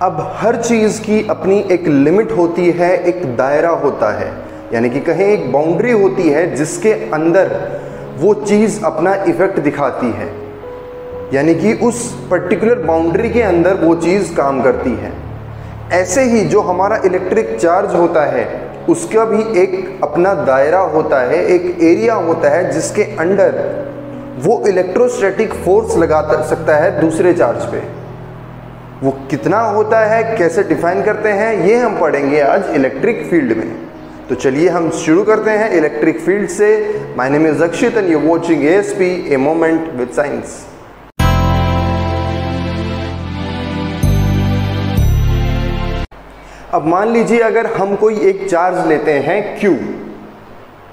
अब हर चीज़ की अपनी एक लिमिट होती है, एक दायरा होता है, यानी कि कहें एक बाउंड्री होती है जिसके अंदर वो चीज़ अपना इफ़ेक्ट दिखाती है, यानी कि उस पर्टिकुलर बाउंड्री के अंदर वो चीज़ काम करती है। ऐसे ही जो हमारा इलेक्ट्रिक चार्ज होता है उसका भी एक अपना दायरा होता है, एक एरिया होता है जिसके अंडर वो इलेक्ट्रोस्टैटिक फोर्स लगा सकता है दूसरे चार्ज पे। वो कितना होता है, कैसे डिफाइन करते हैं, ये हम पढ़ेंगे आज इलेक्ट्रिक फील्ड में। तो चलिए हम शुरू करते हैं इलेक्ट्रिक फील्ड से। My name is Akshit and you watching ASP a moment with science. अब मान लीजिए अगर हम कोई एक चार्ज लेते हैं Q,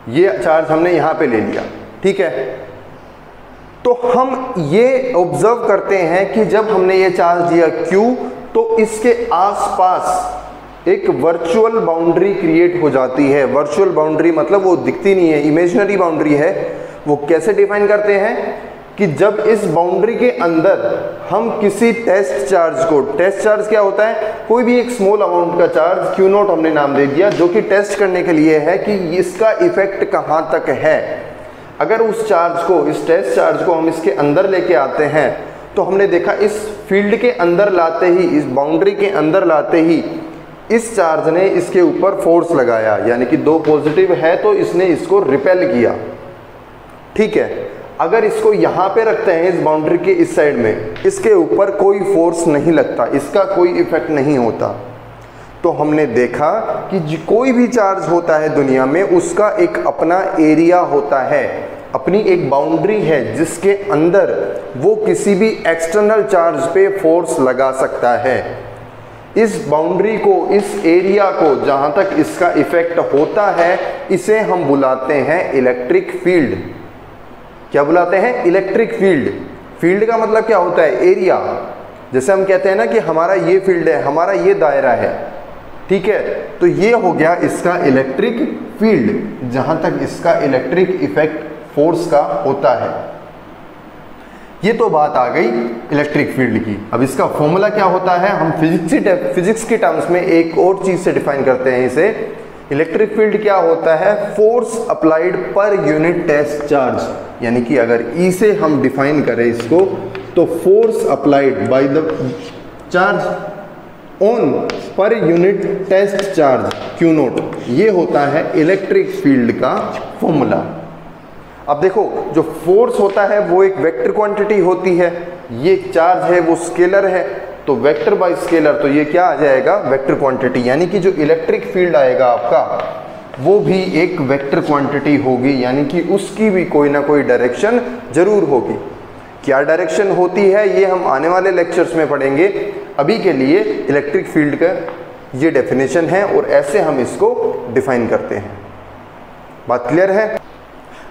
ये चार्ज हमने यहाँ पे ले लिया, ठीक है। तो हम ये ऑब्जर्व करते हैं कि जब हमने ये चार्ज दिया Q तो इसके आसपास एक वर्चुअल बाउंड्री क्रिएट हो जाती है। वर्चुअल बाउंड्री मतलब वो दिखती नहीं है, इमेजिनरी बाउंड्री है। वो कैसे डिफाइन करते हैं कि जब इस बाउंड्री के अंदर हम किसी टेस्ट चार्ज को, टेस्ट चार्ज क्या होता है, कोई भी एक स्मॉल अमाउंट का चार्ज Q0 हमने नाम दे दिया, जो कि टेस्ट करने के लिए है कि इसका इफेक्ट कहाँ तक है। अगर उस चार्ज को, इस टेस्ट चार्ज को हम इसके अंदर लेके आते हैं तो हमने देखा इस फील्ड के अंदर लाते ही, इस बाउंड्री के अंदर लाते ही इस चार्ज ने इसके ऊपर फोर्स लगाया, यानी कि दो पॉजिटिव है तो इसने इसको रिपेल किया, ठीक है। अगर इसको यहाँ पे रखते हैं इस बाउंड्री के इस साइड में, इसके ऊपर कोई फोर्स नहीं लगता, इसका कोई इफेक्ट नहीं होता। तो हमने देखा कि कोई भी चार्ज होता है दुनिया में उसका एक अपना एरिया होता है, अपनी एक बाउंड्री है जिसके अंदर वो किसी भी एक्सटर्नल चार्ज पे फोर्स लगा सकता है। इस बाउंड्री को, इस एरिया को जहाँ तक इसका इफेक्ट होता है, इसे हम बुलाते हैं इलेक्ट्रिक फील्ड। क्या बुलाते हैं? Electric field. फील्ड का मतलब क्या होता है? एरिया। जैसे हम कहते हैं ना कि हमारा ये फील्ड है, हमारा ये दायरा है, ठीक है। तो ये हो गया इसका इलेक्ट्रिक फील्ड, जहां तक इसका इलेक्ट्रिक इफेक्ट फोर्स का होता है। ये तो बात आ गई इलेक्ट्रिक फील्ड की। अब इसका फॉर्मूला क्या होता है, हम फिजिक्स के टर्म्स में एक और चीज से डिफाइन करते हैं इसे। इलेक्ट्रिक फील्ड क्या होता है? Force applied per unit test charge, यानी कि अगर ई से हम डिफाइन करें इसको तो force applied by the charge on per unit test charge Q0, ये होता है इलेक्ट्रिक फील्ड का फॉर्मूला। अब देखो, जो फोर्स होता है वो एक वेक्टर क्वांटिटी होती है, ये चार्ज है वो स्केलर है, तो वेक्टर बाय स्केलर, तो ये क्या आ जाएगा? Vector quantity. यानी कि जो इलेक्ट्रिक फील्ड आएगा आपका वो भी एक वेक्टर क्वांटिटी होगी, यानी कि उसकी भी कोई ना कोई डायरेक्शन जरूर होगी। क्या डायरेक्शन होती है ये हम आने वाले लेक्चर्स में पढ़ेंगे। अभी के लिए इलेक्ट्रिक फील्ड का ये डेफिनेशन है और ऐसे हम इसको डिफाइन करते हैं। बात क्लियर है?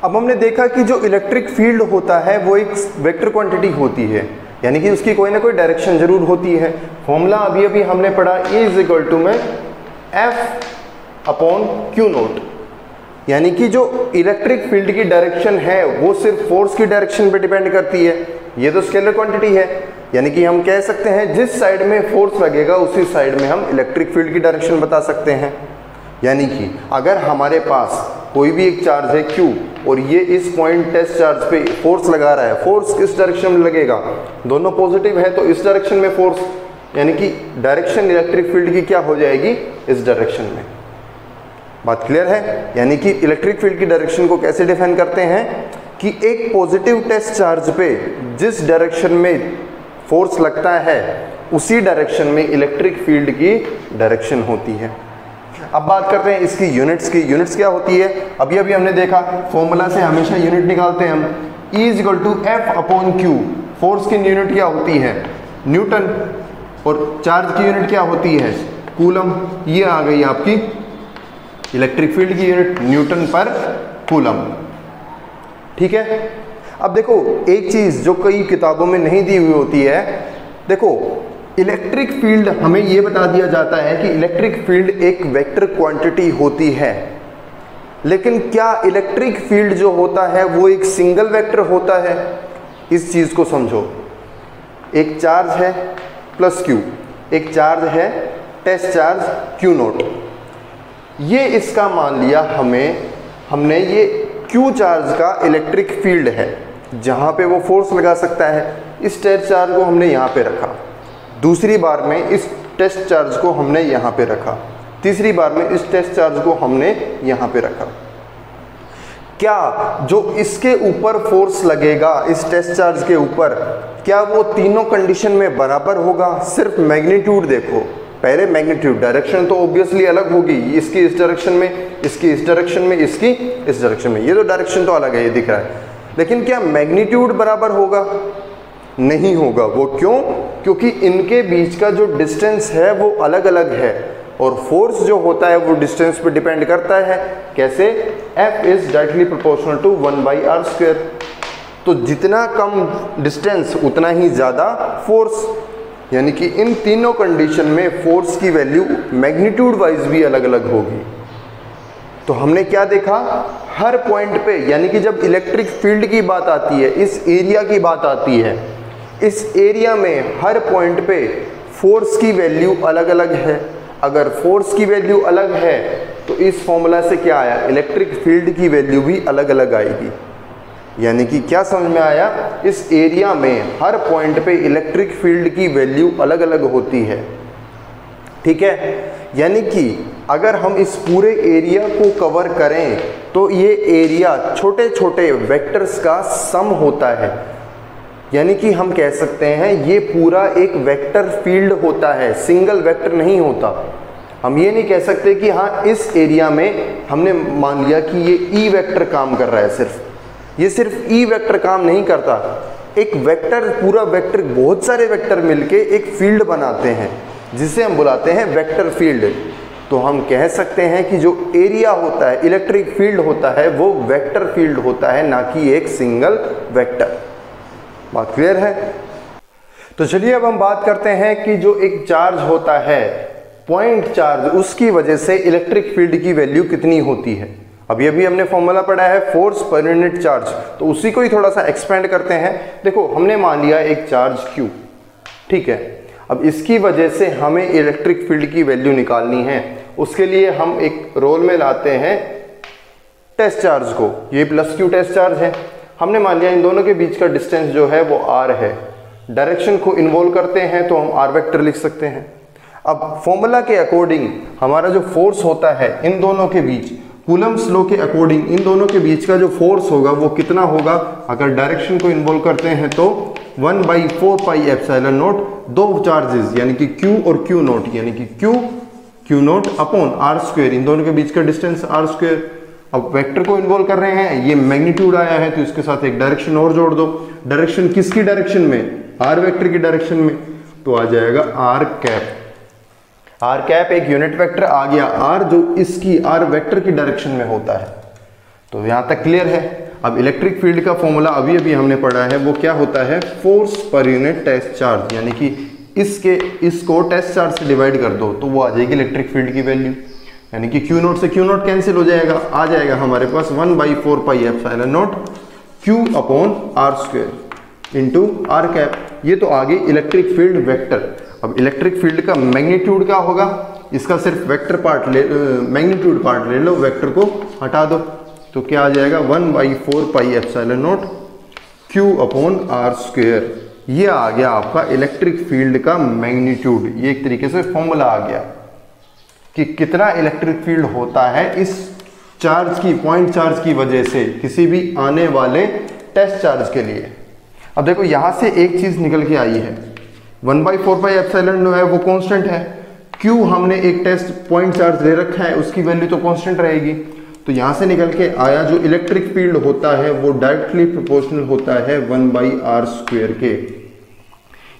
अब हमने देखा कि जो इलेक्ट्रिक फील्ड होता है वो एक वेक्टर क्वांटिटी होती है, यानी कि उसकी कोई ना कोई डायरेक्शन जरूर होती है। फॉर्मूला अभी अभी हमने पढ़ा, E इज इक्वल टू में F अपॉन Q0, यानी कि जो इलेक्ट्रिक फील्ड की डायरेक्शन है वो सिर्फ फोर्स की डायरेक्शन पे डिपेंड करती है। ये तो स्केलर क्वांटिटी है, यानी कि हम कह सकते हैं जिस साइड में फोर्स लगेगा उसी साइड में हम इलेक्ट्रिक फील्ड की डायरेक्शन बता सकते हैं। यानी कि अगर हमारे पास कोई भी एक चार्ज है Q और ये इस पॉइंट टेस्ट चार्ज पे फोर्स लगा रहा है, फोर्स किस डायरेक्शन में लगेगा? दोनों पॉजिटिव है तो इस डायरेक्शन में फोर्स, यानी कि डायरेक्शन इलेक्ट्रिक फील्ड की क्या हो जाएगी? इस डायरेक्शन में। बात क्लियर है? यानी कि इलेक्ट्रिक फील्ड की डायरेक्शन को कैसे डिफाइन करते हैं कि एक पॉजिटिव टेस्ट चार्ज पे जिस डायरेक्शन में फोर्स लगता है उसी डायरेक्शन में इलेक्ट्रिक फील्ड की डायरेक्शन होती है। अब बात करते हैं इसकी यूनिट्स की। यूनिट्स क्या होती है? अभी अभी हमने देखा फॉर्मूला से हमेशा यूनिट निकालते हैं हम। E is equal to F upon Q। Force की यूनिट क्या होती है? न्यूटन। और चार्ज की यूनिट क्या होती है? कूलम। ये आ गई आपकी इलेक्ट्रिक फील्ड की यूनिट, न्यूटन पर कूलम, ठीक है। अब देखो एक चीज जो कई किताबों में नहीं दी हुई होती है, देखो इलेक्ट्रिक फील्ड हमें यह बता दिया जाता है कि इलेक्ट्रिक फील्ड एक वेक्टर क्वांटिटी होती है, लेकिन क्या इलेक्ट्रिक फील्ड जो होता है वो एक सिंगल वेक्टर होता है? इस चीज को समझो। एक चार्ज है प्लस Q, एक चार्ज है टेस्ट चार्ज Q0, ये इसका मान लिया हमने ये Q चार्ज का इलेक्ट्रिक फील्ड है जहाँ पे वो फोर्स लगा सकता है। इस टेस्ट चार्ज को हमने यहाँ पे रखा, दूसरी बार में इस टेस्ट चार्ज को हमने यहाँ पे रखा, तीसरी बार में इस टेस्ट चार्ज को हमने यहाँ पे रखा। क्या जो इसके ऊपर फोर्स लगेगा इस टेस्ट चार्ज के ऊपर, क्या वो तीनों कंडीशन में बराबर होगा? सिर्फ मैग्नीट्यूड देखो, पहले मैग्नीट्यूड, डायरेक्शन तो ऑब्वियसली अलग होगी, इसकी इस डायरेक्शन में, इसकी इस डायरेक्शन में, इसकी इस डायरेक्शन में, ये तो डायरेक्शन तो अलग है, ये दिख रहा है, लेकिन क्या मैग्नीट्यूड बराबर होगा? नहीं होगा। वो क्यों? क्योंकि इनके बीच का जो डिस्टेंस है वो अलग अलग है और फोर्स जो होता है वो डिस्टेंस पे डिपेंड करता है। कैसे? F is directly proportional to 1/r²। तो जितना कम डिस्टेंस उतना ही ज़्यादा फोर्स, यानी कि इन तीनों कंडीशन में फोर्स की वैल्यू मैग्नीट्यूड वाइज भी अलग अलग होगी। तो हमने क्या देखा, हर पॉइंट पे, यानी कि जब इलेक्ट्रिक फील्ड की बात आती है, इस एरिया की बात आती है, इस एरिया में हर पॉइंट पे फोर्स की वैल्यू अलग अलग है। अगर फोर्स की वैल्यू अलग है तो इस फॉर्मूला से क्या आया, इलेक्ट्रिक फील्ड की वैल्यू भी अलग अलग आएगी। यानी कि क्या समझ में आया, इस एरिया में हर पॉइंट पे इलेक्ट्रिक फील्ड की वैल्यू अलग अलग होती है। ठीक है, यानी कि अगर हम इस पूरे एरिया को कवर करें तो ये एरिया छोटे छोटे वेक्टर्स का सम होता है। यानी कि हम कह सकते हैं ये पूरा एक वेक्टर फील्ड होता है, सिंगल वेक्टर नहीं होता। हम ये नहीं कह सकते कि हाँ इस एरिया में हमने मान लिया कि ये ई वेक्टर काम कर रहा है, सिर्फ ई वेक्टर काम नहीं करता। एक वेक्टर, पूरा वेक्टर, बहुत सारे वेक्टर मिलके एक फील्ड बनाते हैं जिसे हम बुलाते हैं वेक्टर फील्ड। तो हम कह सकते हैं कि जो एरिया होता है, इलेक्ट्रिक फील्ड होता है, वो वेक्टर फील्ड होता है, ना कि एक सिंगल वेक्टर। बात क्लियर है? तो चलिए अब हम बात करते हैं कि जो एक चार्ज होता है, पॉइंट चार्ज, उसकी वजह से इलेक्ट्रिक फील्ड की वैल्यू कितनी होती है। अभी हमने फॉर्मूला पढ़ा है फोर्स पर यूनिट चार्ज, तो उसी को ही थोड़ा सा एक्सपेंड करते हैं। देखो, हमने मान लिया एक चार्ज Q, ठीक है। अब इसकी वजह से हमें इलेक्ट्रिक फील्ड की वैल्यू निकालनी है। उसके लिए हम एक रोल में लाते हैं टेस्ट चार्ज को। ये प्लस Q टेस्ट चार्ज है। हमने मान लिया इन दोनों के बीच का डिस्टेंस जो है वो r है। डायरेक्शन को इन्वॉल्व करते हैं तो हम r वेक्टर लिख सकते हैं। अब फॉर्मूला के अकॉर्डिंग हमारा जो फोर्स होता है इन दोनों के बीच, कूलम्ब्स लॉ के अकॉर्डिंग इन दोनों के बीच का जो फोर्स होगा वो कितना होगा, अगर डायरेक्शन को इन्वॉल्व करते हैं तो 1/4πε0, दो चार्जेस यानी कि Q और Q0, यानी कि Q0 अपॉन r², इन दोनों के बीच का डिस्टेंस r²। अब वेक्टर को इन्वॉल्व कर रहे हैं, ये मैग्नीट्यूड आया है तो इसके साथ एक डायरेक्शन और जोड़ दो। डायरेक्शन किसकी डायरेक्शन में, r वेक्टर की डायरेक्शन में, तो आ जाएगा r कैप। r कैप एक यूनिट वेक्टर आ गया, r जो इसकी r वेक्टर की डायरेक्शन में होता है। तो यहां तक क्लियर है। अब इलेक्ट्रिक फील्ड का फॉर्मूला अभी हमने पढ़ा है, वो क्या होता है, फोर्स पर यूनिट टेस्ट चार्ज, यानी कि इसको टेस्ट चार्ज से डिवाइड कर दो तो वो आ जाएगी इलेक्ट्रिक फील्ड की वैल्यू। यानी कि Q0 से Q0 कैंसिल हो जाएगा, आ जाएगा हमारे पास 1/4πε0 Q upon r² into r cap. ये तो आ गई इलेक्ट्रिक फील्ड वेक्टर। अब इलेक्ट्रिक फील्ड का मैग्नीट्यूड क्या होगा, इसका सिर्फ वेक्टर पार्ट मैग्नीट्यूड पार्ट ले लो, वेक्टर को हटा दो, तो क्या आ जाएगा 1/4πε0 Q अपॉन r²। ये आ गया आपका इलेक्ट्रिक फील्ड का मैग्नीट्यूड। ये एक तरीके से फॉर्मूला आ गया कि कितना इलेक्ट्रिक फील्ड होता है इस चार्ज की, पॉइंट चार्ज की वजह से किसी भी आने वाले टेस्ट चार्ज के लिए। अब देखो यहां से एक चीज निकल के आई है, 1/4πε0 है वो कांस्टेंट है, Q हमने एक टेस्ट पॉइंट चार्ज ले रखा है, उसकी वैल्यू तो कांस्टेंट रहेगी। तो यहां से निकल के आया जो इलेक्ट्रिक फील्ड होता है वो डायरेक्टली प्रोपोर्शनल होता है 1/r² के,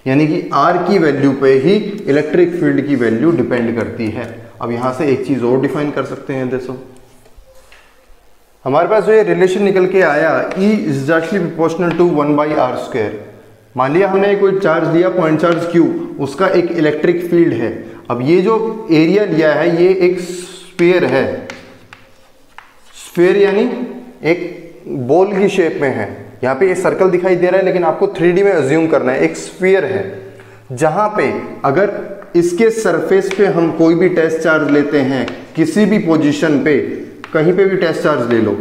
यानी कि r की वैल्यू पे ही इलेक्ट्रिक फील्ड की वैल्यू डिपेंड करती है। अब यहां से एक चीज और डिफाइन कर सकते हैं। देखो हमारे पास जो ये रिलेशन निकल के आया, E is directly proportional to 1/r²। मान लिया हमने कोई चार्ज लिया, पॉइंट चार्ज Q, उसका एक इलेक्ट्रिक फील्ड है। अब ये जो एरिया लिया है ये एक स्फीयर है, स्फीयर यानी एक बॉल की शेप में है। यहाँ पे ये सर्कल दिखाई दे रहा है लेकिन आपको 3D में अज्यूम करना है, एक स्फीयर है जहां पे अगर इसके सरफेस पे हम कोई भी टेस्ट चार्ज लेते हैं, किसी भी पोजीशन पे कहीं पे भी टेस्ट चार्ज ले लो,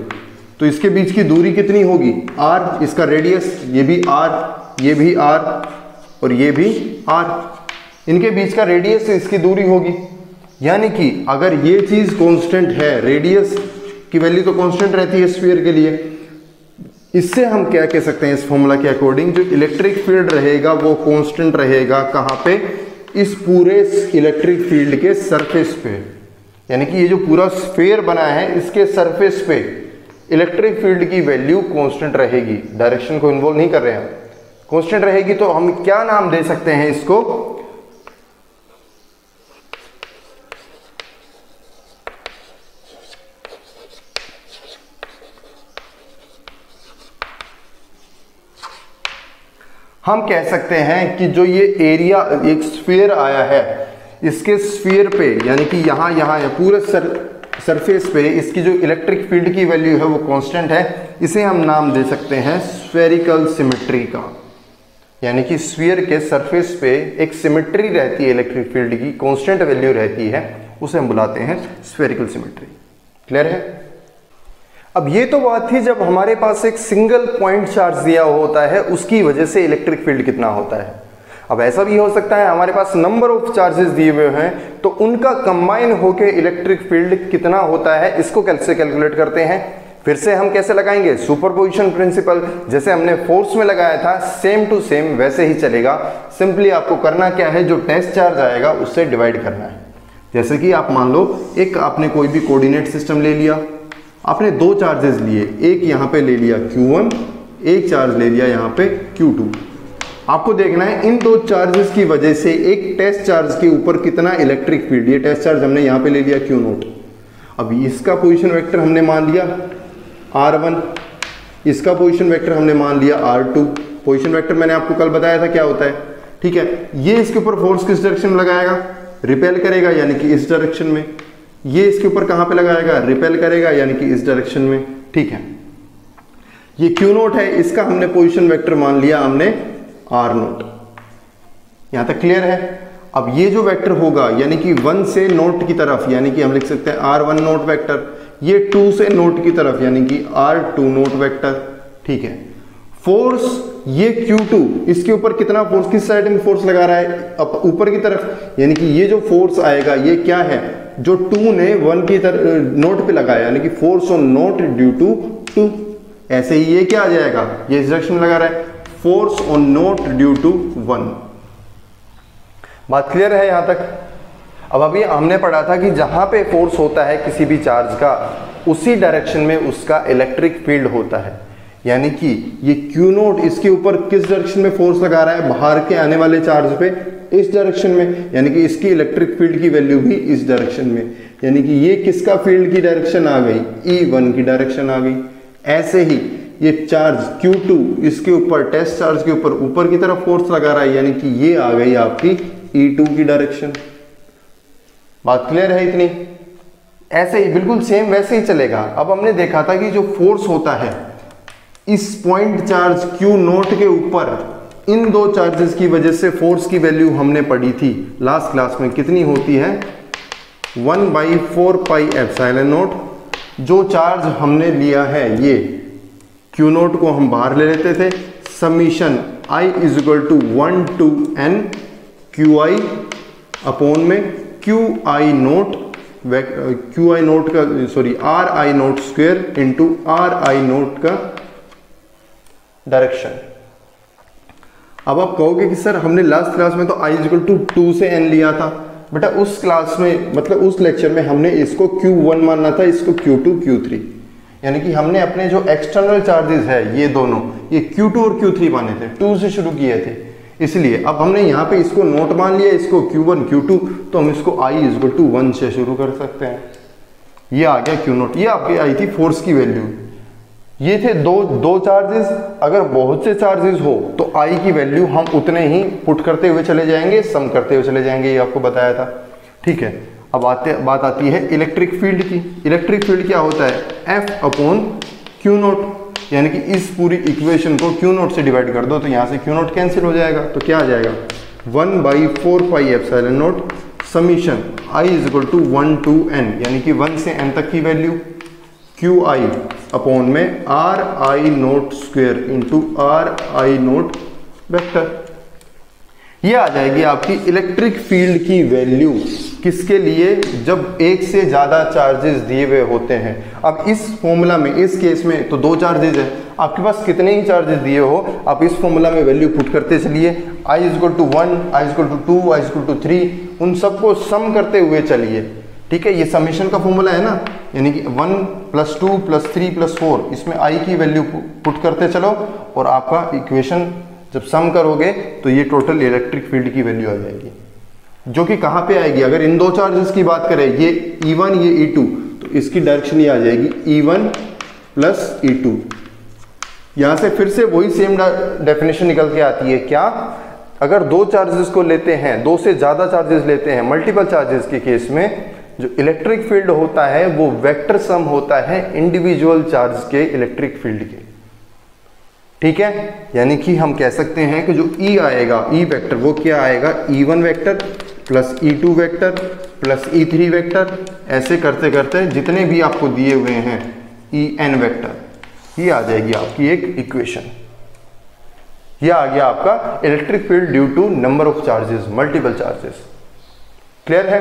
तो इसके बीच की दूरी कितनी होगी, r, इसका रेडियस, ये भी r, ये भी r और ये भी r, इनके बीच का रेडियस से इसकी दूरी होगी। यानी कि अगर ये चीज कांस्टेंट है, रेडियस की वैल्यू तो कांस्टेंट रहती है स्फीयर के लिए, इससे हम क्या कह सकते हैं, इस फॉर्मूला के अकॉर्डिंग जो इलेक्ट्रिक फील्ड रहेगा वो कांस्टेंट रहेगा कहाँ पे, इस पूरे इलेक्ट्रिक फील्ड के सरफेस पे। यानी कि ये जो पूरा स्फीयर बना है इसके सरफेस पे इलेक्ट्रिक फील्ड की वैल्यू कांस्टेंट रहेगी, डायरेक्शन को इन्वॉल्व नहीं कर रहे हैं, कांस्टेंट रहेगी। तो हम क्या नाम दे सकते हैं इसको, हम कह सकते हैं कि जो ये एरिया एक स्फीयर आया है, इसके स्फीयर पे यानी कि यहाँ या पूरे सरफेस पे इसकी जो इलेक्ट्रिक फील्ड की वैल्यू है वो कांस्टेंट है, इसे हम नाम दे सकते हैं स्फेरिकल सिमेट्री का। यानी कि स्फीयर के सरफेस पे एक सिमेट्री रहती है इलेक्ट्रिक फील्ड की, कांस्टेंट वैल्यू रहती है, उसे हम बुलाते हैं स्फेरिकल सिमेट्री। क्लियर है? अब ये तो बात थी जब हमारे पास एक सिंगल पॉइंट चार्ज दिया होता है, उसकी वजह से इलेक्ट्रिक फील्ड कितना होता है। अब ऐसा भी हो सकता है हमारे पास नंबर ऑफ चार्जेस दिए हुए हैं, तो उनका कंबाइन होकर इलेक्ट्रिक फील्ड कितना होता है, इसको कैसे कैलकुलेट करते हैं। फिर से हम कैसे लगाएंगे, सुपरपोजिशन प्रिंसिपल, जैसे हमने फोर्स में लगाया था सेम टू सेम वैसे ही चलेगा। सिंपली आपको करना क्या है, जो टेस्ट चार्ज आएगा उससे डिवाइड करना है। जैसे कि आप मान लो एक आपने कोई भी कोऑर्डिनेट सिस्टम ले लिया, आपने दो चार्जेस लिए, एक यहाँ पे ले लिया Q1, एक चार्ज ले लिया यहाँ पे Q2। आपको देखना है इन दो चार्जेस की वजह से एक टेस्ट चार्ज के ऊपर कितना इलेक्ट्रिक फील्ड, ये टेस्ट चार्ज हमने यहाँ पे ले लिया Q0। अब इसका पोजीशन वेक्टर हमने मान लिया R1, इसका पोजीशन वेक्टर हमने मान लिया R2। पोजीशन वेक्टर मैंने आपको कल बताया था क्या होता है, ठीक है। ये इसके ऊपर फोर्स किस डायरेक्शन में लगाएगा, रिपेल करेगा, यानी कि इस डायरेक्शन में। ये इसके ऊपर कहां पे लगाएगा, रिपेल करेगा, यानी कि इस डायरेक्शन में, ठीक है। ये Q0 है, इसका हमने पोजीशन वेक्टर मान लिया हमने R0। यहां तक क्लियर है? अब ये जो वेक्टर होगा यानी कि 1 से नोट की तरफ, यानी कि हम लिख सकते हैं R1 नोट वेक्टर, ये 2 से नोट की तरफ यानी कि R2 नोट वेक्टर, ठीक है। फोर्स ये Q2, इसके ऊपर कितना फोर्स, किस साइड में फोर्स लगा रहा है, अब ऊपर की तरफ, यानी कि ये जो फोर्स आएगा ये क्या है, जो 2 ने 1 की तरफ नोट पे लगाया, यानी कि force on naught due to 2। ऐसे ही ये क्या आ जाएगा, ये इस डायरेक्शन में लगा रहा है, force on naught due to 1। बात क्लियर है यहां तक? अब अभी हमने पढ़ा था कि जहां पे फोर्स होता है किसी भी चार्ज का, उसी डायरेक्शन में उसका इलेक्ट्रिक फील्ड होता है। यानी कि ये Q0 इसके ऊपर किस डायरेक्शन में फोर्स लगा रहा है, बाहर के आने वाले चार्ज पे, इस डायरेक्शन में, यानी कि इसकी इलेक्ट्रिक फील्ड की वैल्यू भी इस डायरेक्शन में, यानी कि ये किसका फील्ड की डायरेक्शन आ गई, E1 की डायरेक्शन आ गई। ऐसे ही ये चार्ज Q2 इसके ऊपर, टेस्ट चार्ज के ऊपर की तरफ फोर्स लगा रहा है, यानी कि ये आ गई आपकी E2 की डायरेक्शन। बात क्लियर है इतनी? ऐसे ही बिल्कुल सेम वैसे ही चलेगा। अब हमने देखा था कि जो फोर्स होता है इस पॉइंट चार्ज Q0 के ऊपर, इन दो चार्जेस की वजह से फोर्स की वैल्यू हमने पढ़ी थी लास्ट क्लास में, कितनी होती है, 1/4 पाई एप्सिलॉन नॉट। जो चार्ज हमने लिया है ये Q0 को हम बाहर ले लेते थे, summation I = 1 to n QI upon में QI0 का sorry RI0 square into RI0 का डायरेक्शन। अब आप कहोगे कि सर हमने लास्ट क्लास में तो I = 2 से n लिया था। बेटा उस क्लास में, मतलब उस लेक्चर में हमने इसको Q1 मानना था, इसको Q2 Q3, यानी कि हमने अपने जो एक्सटर्नल चार्जेस है ये दोनों, ये Q2 और Q3 माने थे, 2 से शुरू किए थे। इसलिए अब हमने यहाँ पे इसको नोट मान लिया, इसको Q1 Q2, तो हम इसको I = 1 से शुरू कर सकते हैं। ये आ गया Q0, ये आपकी आई थी फोर्स की वैल्यू। ये थे दो चार्जेस। अगर बहुत से चार्जेस हो तो I की वैल्यू हम उतने ही पुट करते हुए चले जाएंगे, सम करते हुए चले जाएंगे, ये आपको बताया था, ठीक है। अब बात आती है इलेक्ट्रिक फील्ड की। इलेक्ट्रिक फील्ड क्या होता है, F/Q0, यानी कि इस पूरी इक्वेशन को Q0 से डिवाइड कर दो तो यहाँ से Q0 कैंसिल हो जाएगा, तो क्या आ जाएगा, 1/4πε0 summation i is equal to 1 to n, यानी कि 1 से n तक की वैल्यू क्यू आई अपॉन में are I note square into are I note vector. ये आ जाएगी आपकी इलेक्ट्रिक फील्ड की वैल्यू किसके लिए, जब एक से ज़्यादा चार्जेस दिए हुए होते हैं। अब इस फॉर्मूला में, इस केस में तो 2 चार्जेस है, आपके पास कितने ही चार्जेस दिए हो आप इस फॉर्मूला में वैल्यू पुट करते चलिए। i is equal to 1, i is equal to 2, i is equal to 3, उन सबको सम करते हुए चलिए। ठीक है, ये समेशन का फॉर्मूला है ना, यानी कि 1 + 2 + 3 + 4, इसमें i की वैल्यू पुट करते चलो और आपका इक्वेशन जब सम करोगे तो ये टोटल इलेक्ट्रिक फील्ड की वैल्यू आ जाएगी, जो कि कहाँ पे आएगी, अगर इन 2 चार्जेस की बात करें, ये E1 ये E2, तो इसकी डायरेक्शन ये आ जाएगी E1 + E2। यहाँ से फिर से वही सेम डेफिनेशन निकल के आती है, क्या, अगर 2 चार्जेस को लेते हैं, 2 से ज़्यादा चार्जेस लेते हैं, मल्टीपल चार्जेस के केस में जो इलेक्ट्रिक फील्ड होता है वो वेक्टर सम होता है इंडिविजुअल चार्ज के इलेक्ट्रिक फील्ड के। ठीक है, यानी कि हम कह सकते हैं कि जो E आएगा, E वेक्टर, वो क्या आएगा, E1 vector plus E2 vector plus E3 vector, ऐसे करते करते जितने भी आपको दिए हुए हैं En वेक्टर, ये आ जाएगी आपकी एक इक्वेशन। ये आ गया आपका electric field due to number of charges, multiple charges. Clear है?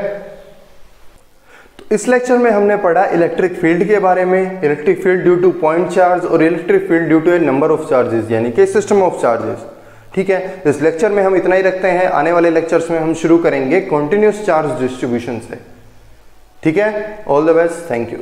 तो इस लेक्चर में हमने पढ़ा इलेक्ट्रिक फील्ड के बारे में, electric field due to point charge और electric field due to a number of charges, यानी कि सिस्टम ऑफ चार्जेस। ठीक है, इस लेक्चर में हम इतना ही रखते हैं। आने वाले लेक्चर्स में हम शुरू करेंगे कॉन्टिन्यूस चार्ज डिस्ट्रीब्यूशन से। ठीक है, all the best, thank you.